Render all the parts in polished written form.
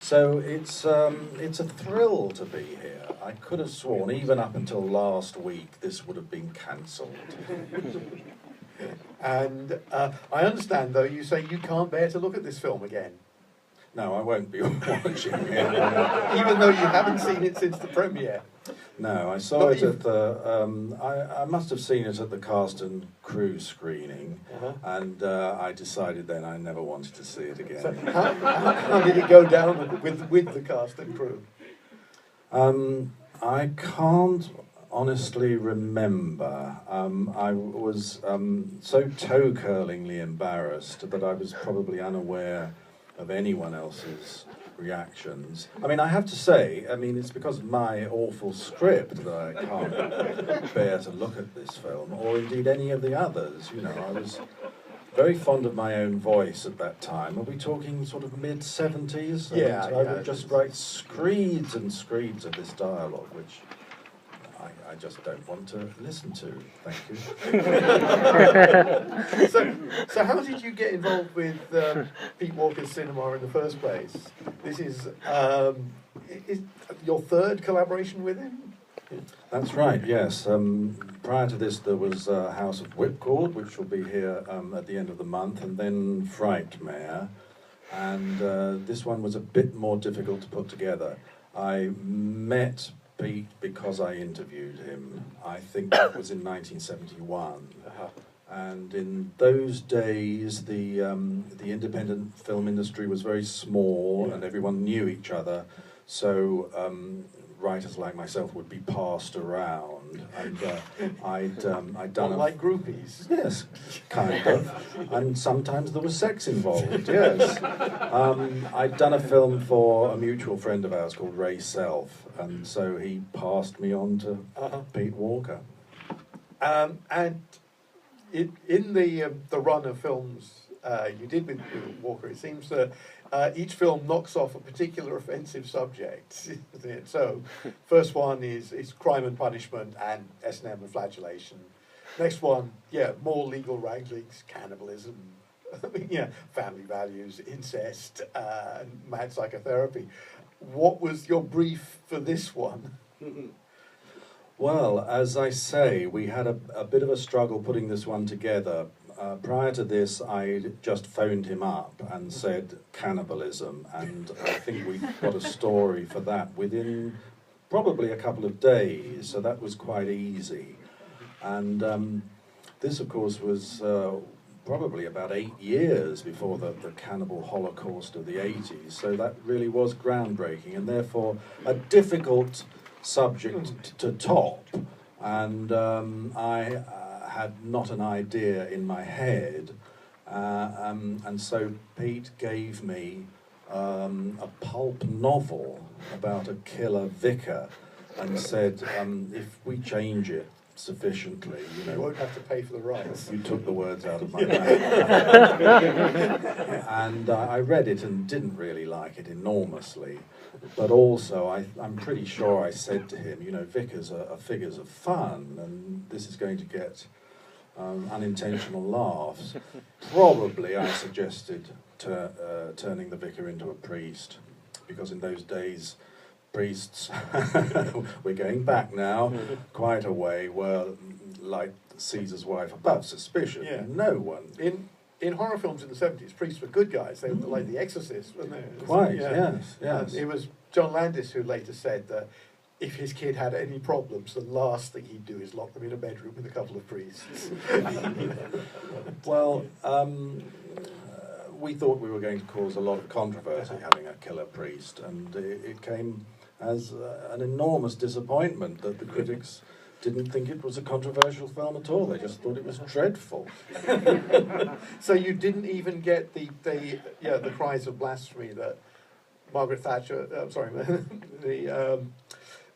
So it's a thrill to be here. I could have sworn, even up until last week, this would have been cancelled. And I understand, though, you say you can't bear to look at this film again. No, I won't be watching it. Even though you haven't seen it since the premiere. No, I saw it at the. I must have seen it at the cast and crew screening, and I decided then I never wanted to see it again. So how did it go down with the cast and crew? I can't honestly remember. I was so toe-curlingly embarrassed that I was probably unaware of anyone else's reactions. I mean, I have to say, it's because of my awful script that I can't bear to look at this film, or indeed any of the others. You know, I was very fond of my own voice at that time. Are we talking sort of mid-70s? Yeah. I would just write screeds and screeds of this dialogue, which I just don't want to listen to. Thank you. So how did you get involved with Pete Walker's cinema in the first place? This is your third collaboration with him? That's right, yes. Prior to this, there was House of Whipcord, which will be here at the end of the month, and then Frightmare. And this one was a bit more difficult to put together. I met Pete because I interviewed him. I think that was in 1971. And in those days, the independent film industry was very small, and everyone knew each other. So writers like myself would be passed around, and I'd done like groupies. Yes, kind of, and sometimes there was sex involved. Yes, I'd done a film for a mutual friend of ours called Ray Self, and so he passed me on to Pete Walker. And in the run of films you did with Walker, it seems that each film knocks off a particular offensive subject, isn't it? So, first one is crime and punishment and S&M and flagellation. Next one, more legal wranglings, cannibalism, family values, incest, and mad psychotherapy. What was your brief for this one? Well, as I say, we had a bit of a struggle putting this one together. Prior to this, I just phoned him up and said cannibalism, and I think we got a story for that within probably a couple of days, so that was quite easy. And this, of course, was probably about 8 years before the cannibal holocaust of the 80s, so that really was groundbreaking, and therefore a difficult subject to top. And I had not an idea in my head, and so Pete gave me a pulp novel about a killer vicar and said, if we change it sufficiently, you won't have to pay for the rights. You took the words out of my mouth. And I read it and didn't really like it enormously. But also, I'm pretty sure I said to him, vicars are figures of fun, and this is going to get unintentional laughs. Probably I suggested turning the vicar into a priest, because in those days, priests, we're going back now, quite a way, were like Caesar's wife, above suspicion. Yeah. No one. In horror films in the 70s, priests were good guys. They were like The Exorcist, weren't they? Quite, yes. It was John Landis who later said that if his kid had any problems, the last thing he'd do is lock them in a bedroom with a couple of priests. Well, we thought we were going to cause a lot of controversy having a killer priest, and it came as an enormous disappointment that the critics didn't think it was a controversial film at all. They just thought it was dreadful. So you didn't even get the cries of blasphemy that Margaret Thatcher,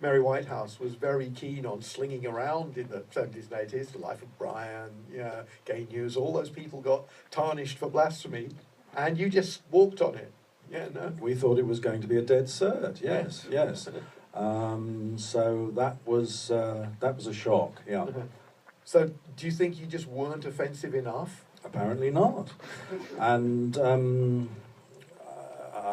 Mary Whitehouse was very keen on slinging around in the 70s and 80s. The Life of Brian, Gay News, all those people got tarnished for blasphemy, and you just walked on it. Yeah, no. We thought it was going to be a dead cert. Yes. So that was a shock. Yeah. So do you think you just weren't offensive enough? Apparently not. And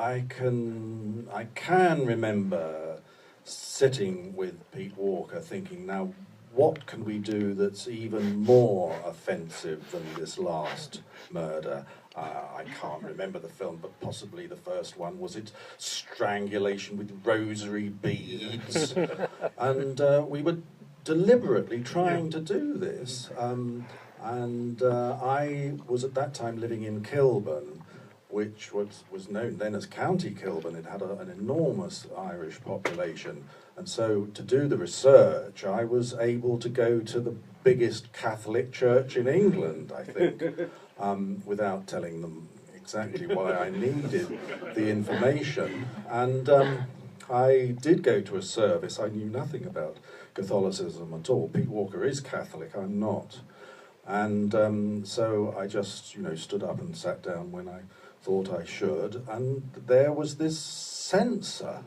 I can remember sitting with Pete Walker thinking, now what can we do that's even more offensive than this last murder? I can't remember the film, but possibly the first one. Was it strangulation with rosary beads? And we were deliberately trying to do this. I was at that time living in Kilburn, which was known then as County Kilburn. It had an enormous Irish population. And so to do the research, I was able to go to the biggest Catholic church in England, I think, without telling them exactly why I needed the information. And I did go to a service. I knew nothing about Catholicism at all. Pete Walker is Catholic, I'm not. And so I just, stood up and sat down when I thought I should, and there was this censer,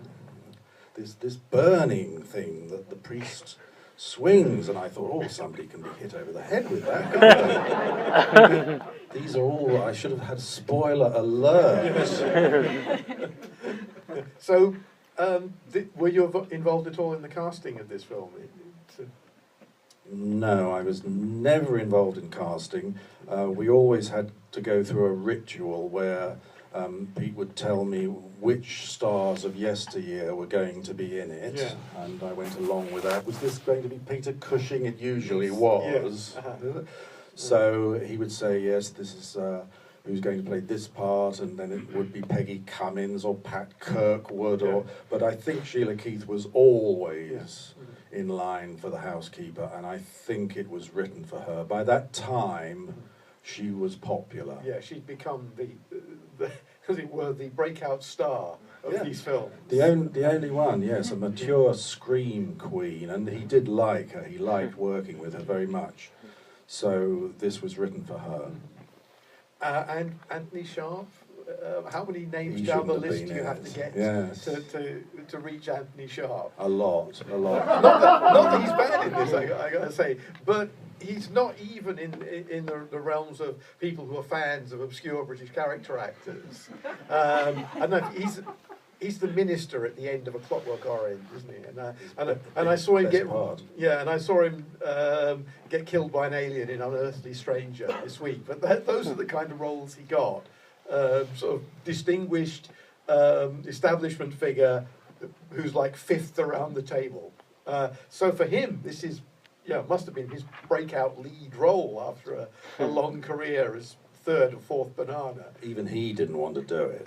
this burning thing that the priest swings, and I thought, oh, somebody can be hit over the head with that, can't they? These are all, I should have had spoiler alert. So, were you involved at all in the casting of this film? No, I was never involved in casting. We always had to go through a ritual where Pete would tell me which stars of yesteryear were going to be in it, and I went along with that. Was this going to be Peter Cushing? It usually was. Yeah. So he would say, yes, this is who's going to play this part, and then it would be Peggy Cummins or Pat Kirkwood, but I think Sheila Keith was always in line for the housekeeper, and I think it was written for her. By that time, she was popular. Yeah, she'd become the as it were, the breakout star of these films. The only one, yes, a mature scream queen, and he did like her. He liked working with her very much. So this was written for her. And Anthony Sharp, how many names down the list do you have to get to reach Anthony Sharp? A lot. Not that he's bad in this, I gotta say, but he's not even in the realms of people who are fans of obscure British character actors. I know he's the minister at the end of A Clockwork Orange, isn't he? And I saw him get killed by an alien in Unearthly Stranger this week. But those are the kind of roles he got. Sort of distinguished establishment figure who's like fifth around the table. So for him, this is must have been his breakout lead role after a long career as third or fourth banana. Even he didn't want to do it.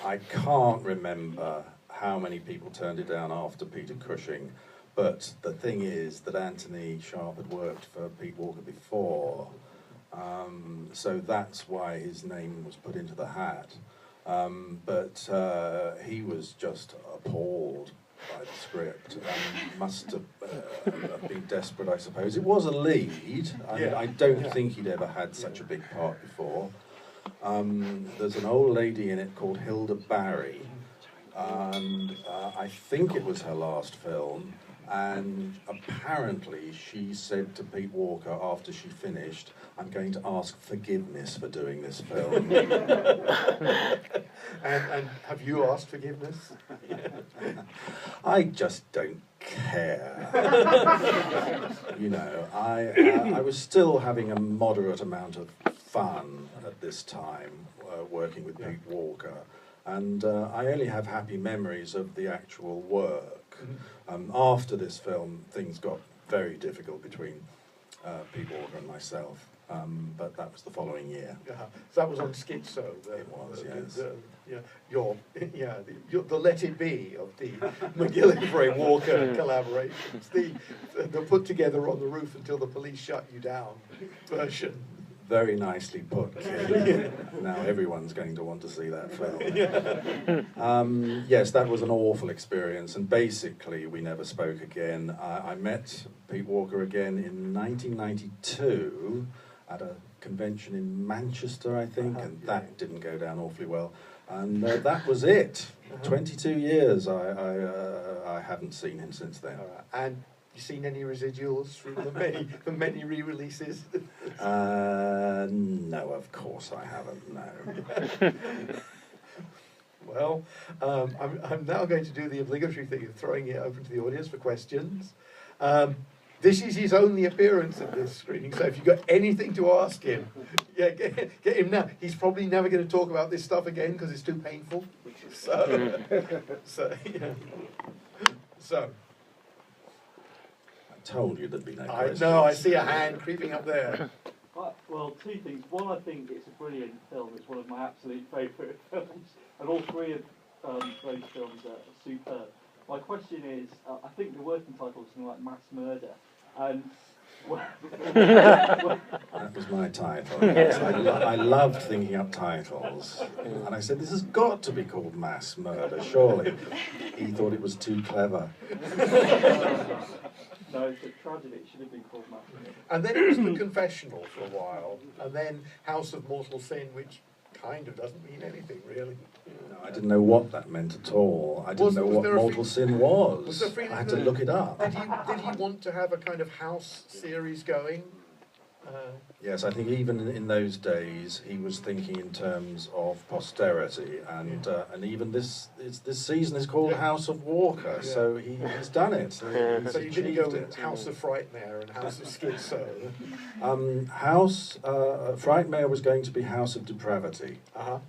I can't remember how many people turned it down after Peter Cushing, but the thing is that Anthony Sharp had worked for Pete Walker before, so that's why his name was put into the hat. But he was just appalled by the script and must have been desperate, I suppose. It was a lead. I don't think he'd ever had such a big part before. There's an old lady in it called Hilda Barry, and I think it was her last film, and apparently she said to Pete Walker after she finished, I'm going to ask forgiveness for doing this film. And have you asked forgiveness? I just don't care. I was still having a moderate amount of fun at this time working with Pete Walker, and I only have happy memories of the actual work. After this film, things got very difficult between Pete Walker and myself. But that was the following year. So that was on Schizo. It was, yes. The Let It Be of the McGillivray Walker collaborations. The put together on the roof until the police shut you down version. Very nicely put, Kim. Now everyone's going to want to see that film. Yes, that was an awful experience, and basically we never spoke again. I met Pete Walker again in 1992 at a convention in Manchester, I think, and that didn't go down awfully well. And that was it. 22 years, I haven't seen him since then. And You seen any residuals from the many re-releases? No, of course I haven't, no. Well, I'm now going to do the obligatory thing of throwing it open to the audience for questions. This is his only appearance at this screening, so if you've got anything to ask him, yeah, get him now. He's probably never going to talk about this stuff again because it's too painful. So, yeah. So. I told you there'd be no questions. I know, I see a hand creeping up there. Well, two things. One, I think it's a brilliant film. It's one of my absolute favourite films. And all three of those films are superb. My question is, I think the working title is something like Mass Murder. And that was my title. Yes. I loved thinking up titles. And I said, this has got to be called Mass Murder, surely. He thought it was too clever. No, it's a tragedy. It should have been called Mass Murder. And then it was The Confessional for a while, and then House of Mortal Sin, which kind of doesn't mean anything, really. No, I didn't know what that meant at all. I didn't know what Mortal Sin was. I had to look it up. Did he want to have a kind of house series going? Yes, I think even in those days he was thinking in terms of posterity, and even this season is called House of Walker, so he's done it. So you didn't go with House of Frightmare and House of Schizo. Frightmare was going to be House of Depravity. Uh-huh.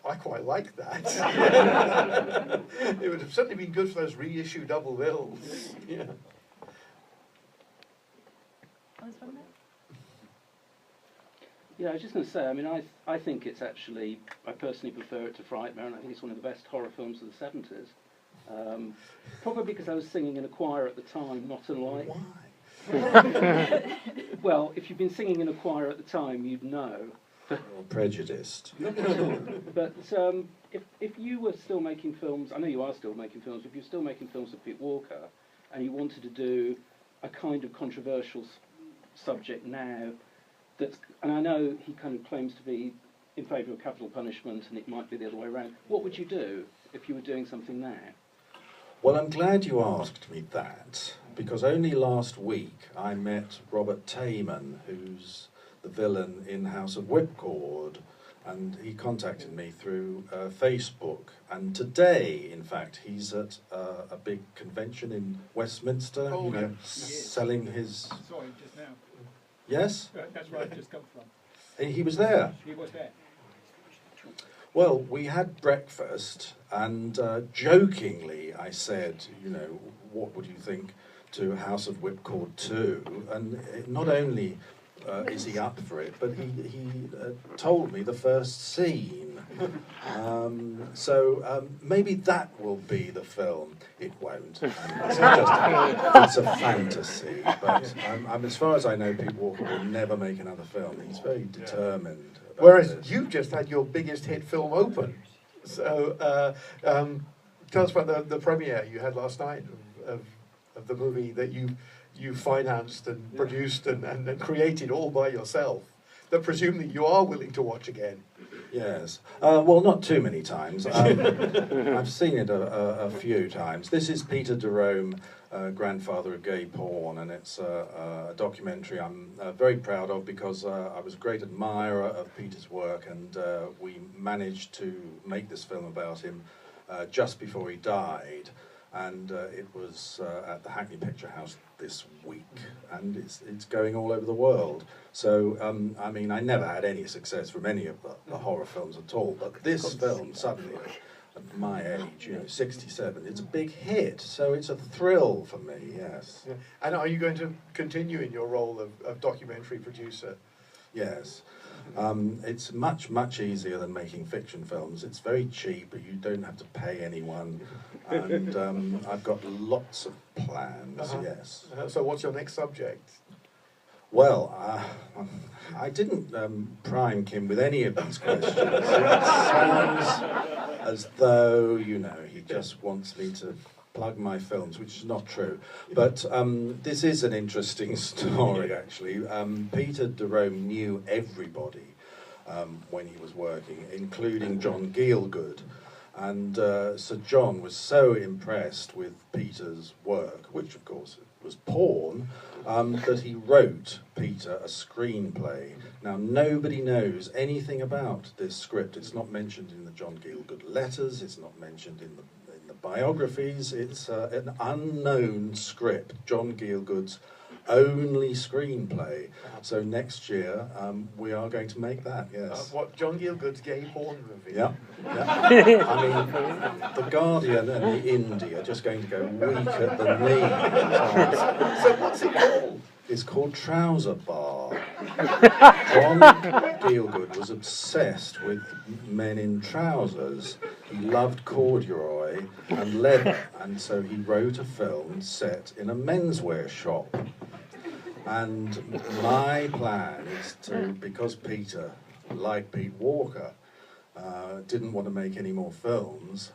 I quite like that. It would have certainly been good for those reissue double bills. Yeah. Yeah, I was just going to say, I mean, I think it's actually, I personally prefer it to Frightmare, and I think it's one of the best horror films of the 70s. Probably because I was singing in a choir at the time, not unlike... Why? Well, if you've been singing in a choir at the time, you'd know. Or prejudiced. But if you were still making films, I know you are still making films, if you're still making films with Pete Walker, and you wanted to do a kind of controversial subject now, and I know he kind of claims to be in favour of capital punishment, and it might be the other way around. What would you do if you were doing something now? Well, I'm glad you asked me that, because only last week I met Robert Tayman, who's the villain in House of Whipcord, and he contacted me through Facebook. And today, in fact, he's at a big convention in Westminster, selling his... Sorry, just now. Yes? That's where I've just come from. He was there? He was there. Well, we had breakfast, and jokingly I said, what would you think to House of Whipcord 2? And not only is he up for it, but he told me the first scene. So maybe that will be the film. It won't. It's a fantasy. But as far as I know, Pete Walker will never make another film. He's very determined. Whereas you've just had your biggest hit film open. So tell us about the premiere you had last night of the movie that you financed and produced and created all by yourself, that presumably you are willing to watch again. Yes. Well, not too many times. I've seen it a few times. This is Peter Jerome, grandfather of gay porn, and it's a documentary I'm very proud of because I was a great admirer of Peter's work, and we managed to make this film about him just before he died. And it was at the Hackney Picture House this week, and it's going all over the world. So, I mean, I never had any success from any of the horror films at all, but this film, suddenly, at my age, 67, it's a big hit, so it's a thrill for me, yes. Yeah. And are you going to continue in your role of documentary producer? Yes. It's much, much easier than making fiction films. It's very cheap, but you don't have to pay anyone. And I've got lots of plans, yes. So what's your next subject? Well, I didn't prime Kim with any of these questions. It sounds as though, he just wants me to plug my films, which is not true. But this is an interesting story, actually. Peter Jerome knew everybody when he was working, including John Gielgud. And Sir John was so impressed with Peter's work, which of course was porn, that he wrote Peter a screenplay. Now nobody knows anything about this script. It's not mentioned in the John Gielgud letters, it's not mentioned in the biographies. It's an unknown script, John Gielgud's only screenplay. So next year we are going to make that, yes. What, John Gielgud's gay porn movie? Yeah. I mean, The Guardian and the Indie are just going to go weak at the knees. So what's it called? It's called Trouser Bar. John Gielgud was obsessed with men in trousers. He loved corduroy and leather, and so he wrote a film set in a menswear shop. And my plan is to, because Peter, like Pete Walker, didn't want to make any more films,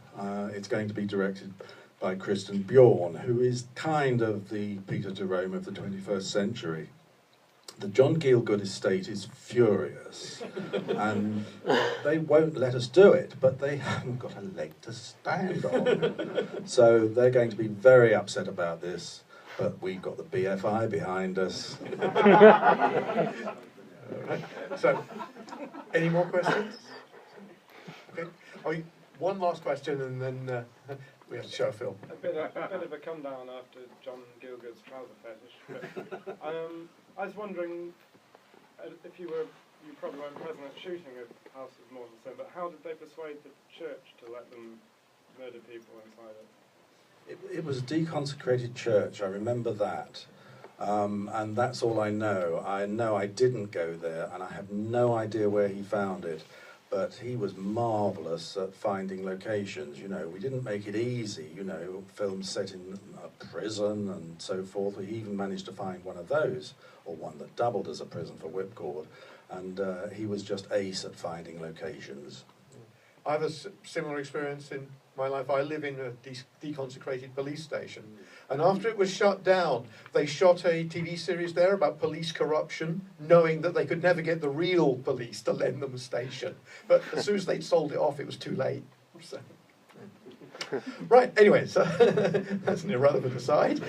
it's going to be directed by Kristen Bjorn, who is kind of the Peter Jerome of the 21st century. The John Gielgud estate is furious, and they won't let us do it, but they haven't got a leg to stand on. So they're going to be very upset about this, but we've got the BFI behind us. So, any more questions? Okay. One last question, and then we have to show a film. A bit of a come down after John Gielgud's trouser fetish. But, I was wondering if you probably weren't present at shooting of House of Mortal Sin, but how did they persuade the church to let them murder people inside it? It was a deconsecrated church, I remember that. And that's all I know. I know I didn't go there, and I have no idea where he found it. But he was marvellous at finding locations. You know, we didn't make it easy. You know, films set in a prison and so forth. He even managed to find one of those, or one that doubled as a prison for whipcord. And he was just ace at finding locations. I have a similar experience in my life. I live in a deconsecrated police station. And after it was shut down, they shot a TV series there about police corruption, knowing that they could never get the real police to lend them a station. But as soon as they'd sold it off, it was too late. So. Right, anyway, so that's an irrelevant aside.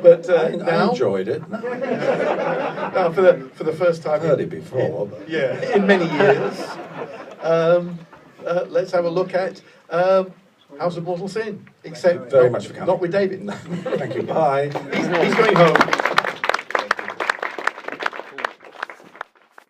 But I enjoyed it. Now, for the first time... I've heard it before. But. Yeah, in many years. Let's have a look at House of Mortal Sin. Except very much for coming. Not with David. Thank you. Bye. He's going home.